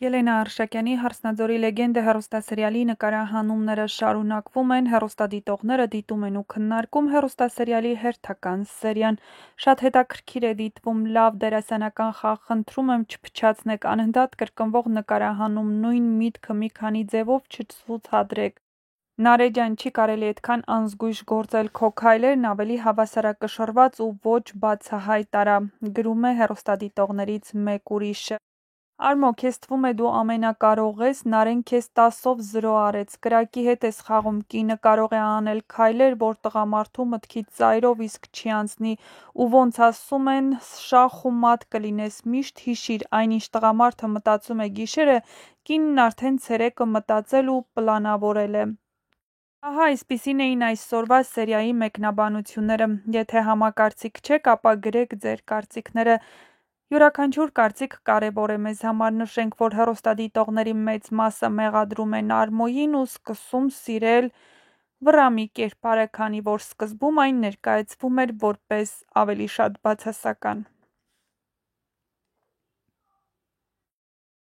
Ելենա Արշակյանի «Հարսնաձորի լեգենդը» հեռուստասերիալի նկարահանումները շարունակվում են, հեռուստադիտողները դիտում են ու քննարկում հեռուստասերիալի հերթական սերիան։ Շատ հետաքրքիր է դիտվում, լավ դերասանական խաղ, խնդրում եմ չփչացնեք, անընդհատ կրկնվող նկարահանում, նույն միտքը մի քանի ձևով չցուցադրեք։ Նարէ ջան, չի կարելի այդքան անզգույշ գործել, քո քայլերն ավելի հավասարակշռված ու ոչ բացահայտ արա, գրում է հեռուստադիտողներից մեկ ուրիշը։ Արմո, քեզ թվում է դու ամենակարող ես, Նարեն քեզ 10-ով 0 արեց, կրակի հետ ես խաղում, կինը կարող է անել քայլեր, որ տղամարդու մտքից ծայրով իսկ չի անցնի, ու ոնց ասում են, շախ ու մատ կլինես, միշտ հիշիր, այնինչ տղամարդը մտածում է գիշերը, կինն արդեն ցերեկը մտածել ու պլանավորել է։ Ահա այսպիսին էին այսօրվա սերիայի մեկնաբանությունները, եթե համակարծիք չեք, ապա գրեք ձեր կարծիքները։ Յուրաքանչյուր կարծիք կարևոր է մեզ համար, նշենք, որ հեռուստադիտողների մեծ մասը մեղադրում են Արմոյին ու սկսում սիրել Վռամի կերպարը, քանի որ սկզբում այն ներկայացվում էր որպես ավելի շատ բացասական։